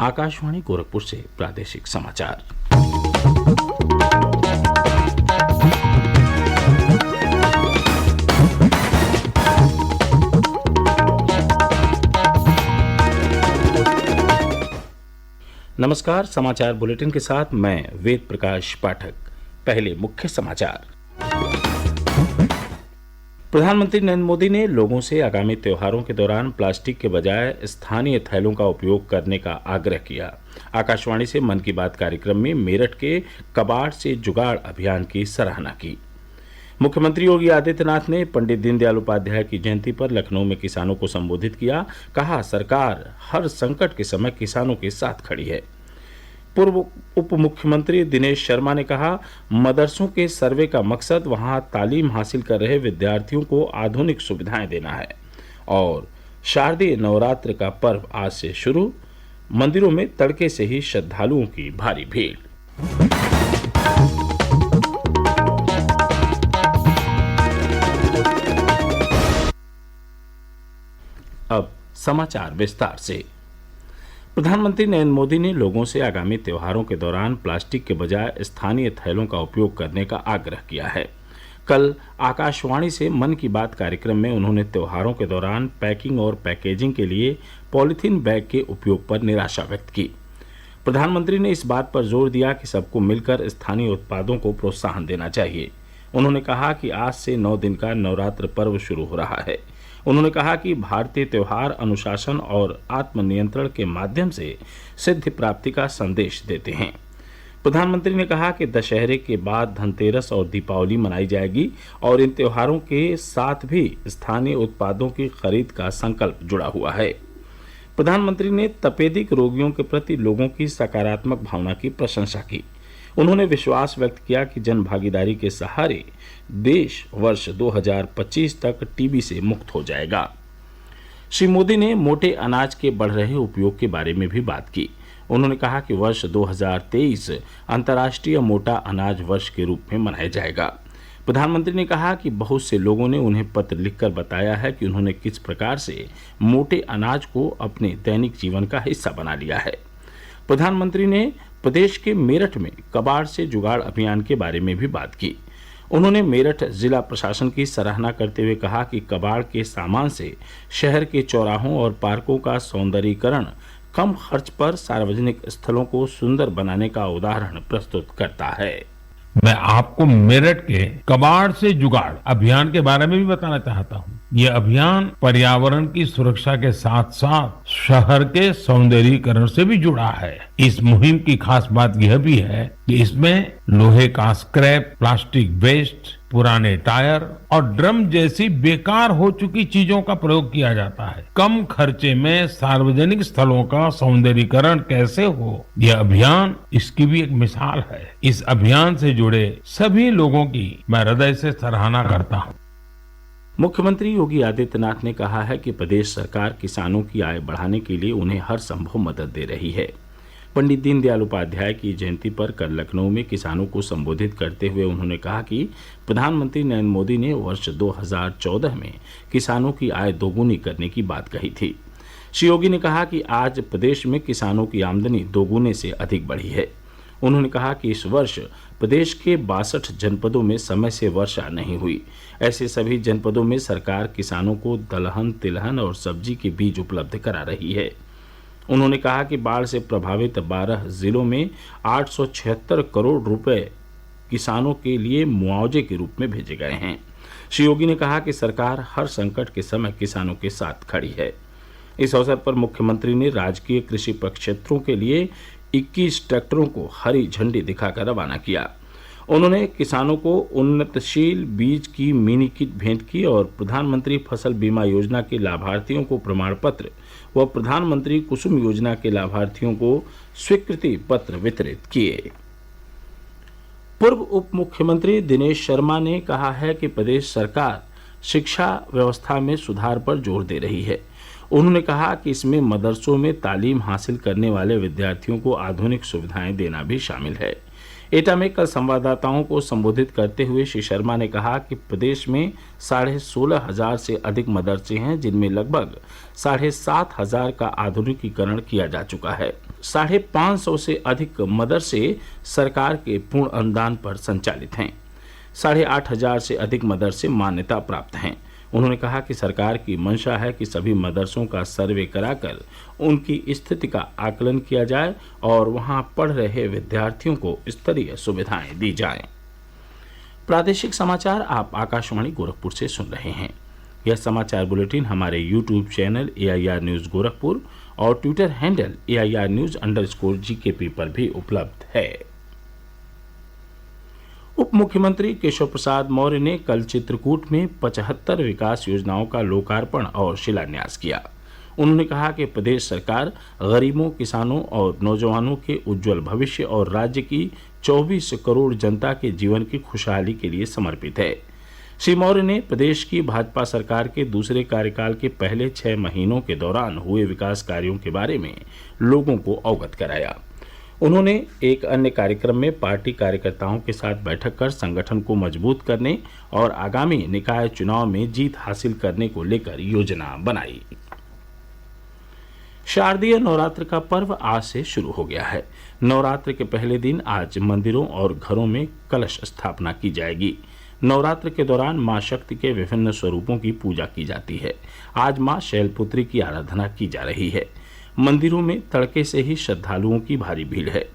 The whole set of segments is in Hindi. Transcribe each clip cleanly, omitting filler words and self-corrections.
आकाशवाणी गोरखपुर से प्रादेशिक समाचार। नमस्कार, समाचार बुलेटिन के साथ मैं वेद प्रकाश पाठक। पहले मुख्य समाचार। प्रधानमंत्री नरेंद्र मोदी ने लोगों से आगामी त्योहारों के दौरान प्लास्टिक के बजाय स्थानीय थैलों का उपयोग करने का आग्रह किया। आकाशवाणी से मन की बात कार्यक्रम में मेरठ के कबाड़ से जुगाड़ अभियान की सराहना की। मुख्यमंत्री योगी आदित्यनाथ ने पंडित दीनदयाल उपाध्याय की जयंती पर लखनऊ में किसानों को संबोधित किया। कहा, सरकार हर संकट के समय किसानों के साथ खड़ी है। पूर्व उप मुख्यमंत्री दिनेश शर्मा ने कहा, मदरसों के सर्वे का मकसद वहां तालीम हासिल कर रहे विद्यार्थियों को आधुनिक सुविधाएं देना है। और शारदीय नवरात्र का पर्व आज से शुरू, मंदिरों में तड़के से ही श्रद्धालुओं की भारी भीड़। अब समाचार विस्तार से। प्रधानमंत्री नरेंद्र मोदी ने लोगों से आगामी त्योहारों के दौरान प्लास्टिक के बजाय स्थानीय थैलों का उपयोग करने का आग्रह किया है। कल आकाशवाणी से मन की बात कार्यक्रम में उन्होंने त्योहारों के दौरान पैकिंग और पैकेजिंग के लिए पॉलीथीन बैग के उपयोग पर निराशा व्यक्त की। प्रधानमंत्री ने इस बात पर जोर दिया कि सबको मिलकर स्थानीय उत्पादों को प्रोत्साहन देना चाहिए। उन्होंने कहा कि आज से 9 दिन का नवरात्र पर्व शुरू हो रहा है। उन्होंने कहा कि भारतीय त्योहार अनुशासन और आत्मनियंत्रण के माध्यम से सिद्धि प्राप्ति का संदेश देते हैं। प्रधानमंत्री ने कहा कि दशहरे के बाद धनतेरस और दीपावली मनाई जाएगी और इन त्योहारों के साथ भी स्थानीय उत्पादों की खरीद का संकल्प जुड़ा हुआ है। प्रधानमंत्री ने तपेदिक रोगियों के प्रति लोगों की सकारात्मक भावना की प्रशंसा की। उन्होंने विश्वास व्यक्त किया कि जन भागीदारी के सहारे देश वर्ष 2025 तक टीबी से मुक्त हो जाएगा। श्री मोदी ने मोटे अनाज के बढ़ रहे उपयोग के बारे में भी बात की। उन्होंने कहा कि वर्ष 2023 अंतर्राष्ट्रीय मोटा अनाज वर्ष के रूप में मनाया जाएगा। प्रधानमंत्री ने कहा कि बहुत से लोगों ने उन्हें पत्र लिखकर बताया है कि उन्होंने किस प्रकार से मोटे अनाज को अपने दैनिक जीवन का हिस्सा बना लिया है। प्रधानमंत्री ने प्रदेश के मेरठ में कबाड़ से जुगाड़ अभियान के बारे में भी बात की। उन्होंने मेरठ जिला प्रशासन की सराहना करते हुए कहा कि कबाड़ के सामान से शहर के चौराहों और पार्कों का सौंदर्यीकरण कम खर्च पर सार्वजनिक स्थलों को सुंदर बनाने का उदाहरण प्रस्तुत करता है। मैं आपको मेरठ के कबाड़ से जुगाड़ अभियान के बारे में भी बताना चाहता हूँ। ये अभियान पर्यावरण की सुरक्षा के साथ साथ शहर के सौंदर्यीकरण से भी जुड़ा है। इस मुहिम की खास बात यह भी है कि इसमें लोहे का स्क्रैप, प्लास्टिक वेस्ट, पुराने टायर और ड्रम जैसी बेकार हो चुकी चीजों का प्रयोग किया जाता है। कम खर्चे में सार्वजनिक स्थलों का सौंदर्यीकरण कैसे हो, यह अभियान इसकी भी एक मिसाल है। इस अभियान से जुड़े सभी लोगों की मैं हृदय से सराहना करता हूँ। मुख्यमंत्री योगी आदित्यनाथ ने कहा है कि प्रदेश सरकार किसानों की आय बढ़ाने के लिए उन्हें हर संभव मदद दे रही है। पंडित दीनदयाल उपाध्याय की जयंती पर कल लखनऊ में किसानों को संबोधित करते हुए उन्होंने कहा कि प्रधानमंत्री नरेंद्र मोदी ने वर्ष 2014 में किसानों की आय दोगुनी करने की बात कही थी। श्री योगी ने कहा कि आज प्रदेश में किसानों की आमदनी दोगुने से अधिक बढ़ी है। उन्होंने कहा कि इस वर्ष प्रदेश के 62 जनपदों में समय से वर्षा नहीं हुई। ऐसे सभी जनपदों में सरकार किसानों को दलहन, तिलहन और सब्जी के बीज उपलब्ध करा रही है। उन्होंने कहा कि बाढ़ से प्रभावित 12 जिलों में 876 करोड़ रुपए किसानों के लिए मुआवजे के रूप में भेजे गए हैं। श्री योगी ने कहा कि सरकार हर संकट के समय किसानों के साथ खड़ी है। इस अवसर पर मुख्यमंत्री ने राजकीय कृषि प्रक्षेत्रों के लिए 21 ट्रैक्टरों को हरी झंडी दिखाकर रवाना किया। उन्होंने किसानों को उन्नतशील बीज की मिनी किट भेंट की और प्रधानमंत्री फसल बीमा योजना के लाभार्थियों को प्रमाण पत्र व प्रधानमंत्री कुसुम योजना के लाभार्थियों को स्वीकृति पत्र वितरित किए। पूर्व उप मुख्यमंत्री दिनेश शर्मा ने कहा है कि प्रदेश सरकार शिक्षा व्यवस्था में सुधार पर जोर दे रही है। उन्होंने कहा कि इसमें मदरसों में तालीम हासिल करने वाले विद्यार्थियों को आधुनिक सुविधाएं देना भी शामिल है। एटा में कल संवाददाताओं को संबोधित करते हुए श्री शर्मा ने कहा कि प्रदेश में 16,500 से अधिक मदरसे हैं, जिनमें लगभग 7,500 का आधुनिकीकरण किया जा चुका है। 550 से अधिक मदरसे सरकार के पूर्ण अनुदान पर संचालित हैं। 8,500 से अधिक मदरसे मान्यता प्राप्त हैं। उन्होंने कहा कि सरकार की मंशा है कि सभी मदरसों का सर्वे कराकर उनकी स्थिति का आकलन किया जाए और वहां पढ़ रहे विद्यार्थियों को स्तरीय सुविधाएं दी जाएं। प्रादेशिक समाचार आप आकाशवाणी गोरखपुर से सुन रहे हैं। यह समाचार बुलेटिन हमारे YouTube channel AIR news Gorakhpur और ट्विटर हैंडल AIR न्यूज़_GKP पर भी उपलब्ध है। उप मुख्यमंत्री केशव प्रसाद मौर्य ने कल चित्रकूट में 75 विकास योजनाओं का लोकार्पण और शिलान्यास किया। उन्होंने कहा कि प्रदेश सरकार गरीबों, किसानों और नौजवानों के उज्जवल भविष्य और राज्य की 24 करोड़ जनता के जीवन की खुशहाली के लिए समर्पित है। श्री मौर्य ने प्रदेश की भाजपा सरकार के दूसरे कार्यकाल के पहले 6 महीनों के दौरान हुए विकास कार्यों के बारे में लोगों को अवगत कराया। उन्होंने एक अन्य कार्यक्रम में पार्टी कार्यकर्ताओं के साथ बैठक कर संगठन को मजबूत करने और आगामी निकाय चुनाव में जीत हासिल करने को लेकर योजना बनाई। शारदीय नवरात्र का पर्व आज से शुरू हो गया है। नवरात्र के पहले दिन आज मंदिरों और घरों में कलश स्थापना की जाएगी। नवरात्र के दौरान मां शक्ति के विभिन्न स्वरूपों की पूजा की जाती है। आज मां शैलपुत्री की आराधना की जा रही है। मंदिरों में तड़के से ही श्रद्धालुओं की भारी भीड़ है।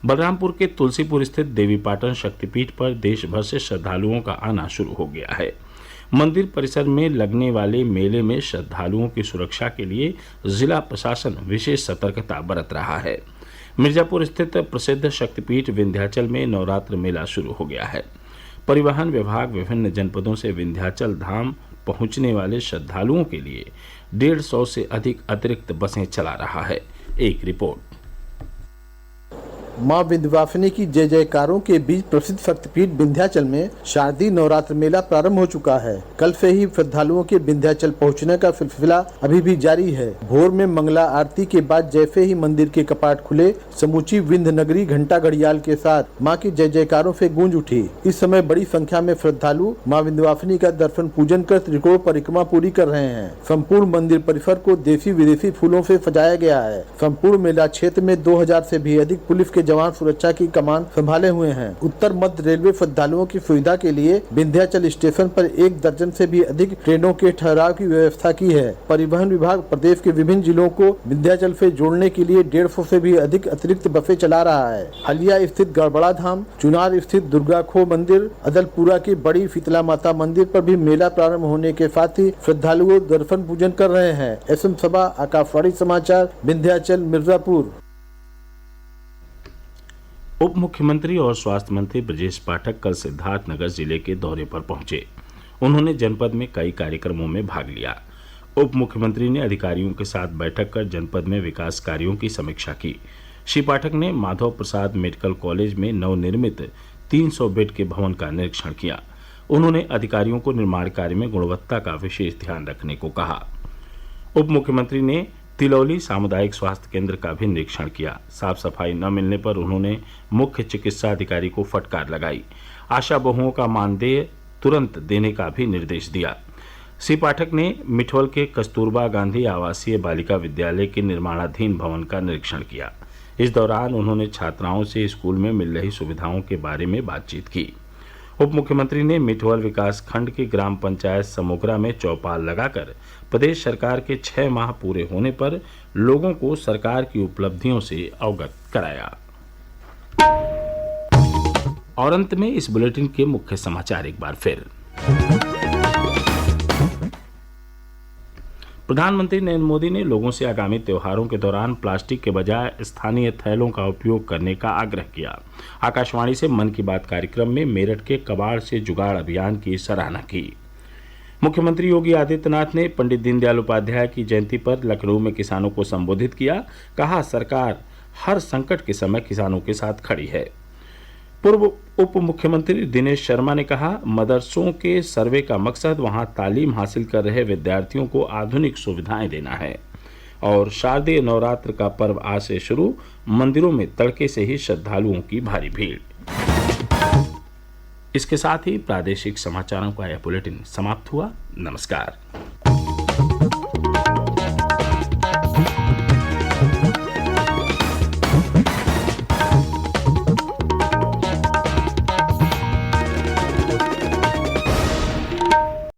बलरामपुर के तुलसीपुर स्थित देवीपाटन शक्तिपीठ पर देश भर से श्रद्धालुओं का आना शुरू हो गया है। मंदिर परिसर में लगने वाले मेले में श्रद्धालुओं की सुरक्षा के लिए जिला प्रशासन विशेष सतर्कता बरत रहा है। मिर्जापुर स्थित प्रसिद्ध शक्तिपीठ विंध्याचल में नवरात्र मेला शुरू हो गया है। परिवहन विभाग विभिन्न जनपदों से विंध्याचल धाम पहुंचने वाले श्रद्धालुओं के लिए 150 से अधिक अतिरिक्त बसें चला रहा है। एक रिपोर्ट। मां विंध्यवासिनी की जय जयकारों के बीच प्रसिद्ध शक्तिपीठ विंध्याचल में शारदीय नवरात्र मेला प्रारंभ हो चुका है। कल से ही श्रद्धालुओं के विंध्याचल पहुंचने का सिलसिला अभी भी जारी है। भोर में मंगला आरती के बाद जैसे ही मंदिर के कपाट खुले, समूची विंध्य नगरी घंटा घड़ियाल के साथ मां की जय जयकारों से गूंज उठी। इस समय बड़ी संख्या में श्रद्धालु मां विंध्यवासिनी का दर्शन पूजन कर त्रिकोण परिक्रमा पूरी कर रहे हैं। संपूर्ण मंदिर परिसर को देसी विदेशी फूलों से सजाया गया है। संपूर्ण मेला क्षेत्र में 2000 से भी अधिक पुलिस के जवान सुरक्षा की कमान संभाले हुए हैं। उत्तर मध्य रेलवे श्रद्धालुओं की सुविधा के लिए विंध्याचल स्टेशन पर 1 दर्जन से भी अधिक ट्रेनों के ठहराव की व्यवस्था की है। परिवहन विभाग प्रदेश के विभिन्न जिलों को विंध्याचल से जोड़ने के लिए 150 से भी अधिक अतिरिक्त बसें चला रहा है। हलिया स्थित गड़बड़ा धाम, चुनार स्थित दुर्गा खो मंदिर, अदलपुरा की बड़ी शीतला माता मंदिर पर भी मेला प्रारंभ होने के साथ ही श्रद्धालुओं दर्शन पूजन कर रहे हैं। SM सभा, आकाशवाणी समाचार, विंध्याचल, मिर्जापुर। उप मुख्यमंत्री और स्वास्थ्य मंत्री ब्रजेश पाठक कल सिद्धार्थनगर जिले के दौरे पर पहुंचे। उन्होंने जनपद में कई कार्यक्रमों में भाग लिया। उप मुख्यमंत्री ने अधिकारियों के साथ बैठक कर जनपद में विकास कार्यों की समीक्षा की। श्री पाठक ने माधव प्रसाद मेडिकल कॉलेज में नवनिर्मित 300 बेड के भवन का निरीक्षण किया। उन्होंने अधिकारियों को निर्माण कार्य में गुणवत्ता का विशेष ध्यान रखने को कहा। उप मुख्यमंत्री ने तिलौली सामुदायिक स्वास्थ्य केंद्र का भी निरीक्षण किया। साफ सफाई न मिलने पर उन्होंने मुख्य चिकित्सा अधिकारी को फटकार लगाई। आशा बहुओं का मानदेय तुरंत देने का भी निर्देश दिया। श्री पाठक ने मिठौल के कस्तूरबा गांधी आवासीय बालिका विद्यालय के निर्माणाधीन भवन का निरीक्षण किया। इस दौरान उन्होंने छात्राओं से स्कूल में मिल रही सुविधाओं के बारे में बातचीत की। उप मुख्यमंत्री ने मिठौल विकास खंड की ग्राम पंचायत समोगरा में चौपाल लगाकर प्रदेश सरकार के 6 माह पूरे होने पर लोगों को सरकार की उपलब्धियों से अवगत कराया। और अंत में इस बुलेटिन के मुख्य समाचार एक बार फिर। प्रधानमंत्री नरेंद्र मोदी ने लोगों से आगामी त्योहारों के दौरान प्लास्टिक के बजाय स्थानीय थैलों का उपयोग करने का आग्रह किया। आकाशवाणी से मन की बात कार्यक्रम में मेरठ के कबाड़ से जुगाड़ अभियान की सराहना की। मुख्यमंत्री योगी आदित्यनाथ ने पंडित दीनदयाल उपाध्याय की जयंती पर लखनऊ में किसानों को संबोधित किया। कहा, सरकार हर संकट के समय किसानों के साथ खड़ी है। पूर्व उप मुख्यमंत्री दिनेश शर्मा ने कहा, मदरसों के सर्वे का मकसद वहां तालीम हासिल कर रहे विद्यार्थियों को आधुनिक सुविधाएं देना है। और शारदीय नवरात्र का पर्व आज से शुरू, मंदिरों में तड़के से ही श्रद्धालुओं की भारी भीड़। इसके साथ ही प्रादेशिक समाचारों का यह बुलेटिन समाप्त हुआ। नमस्कार।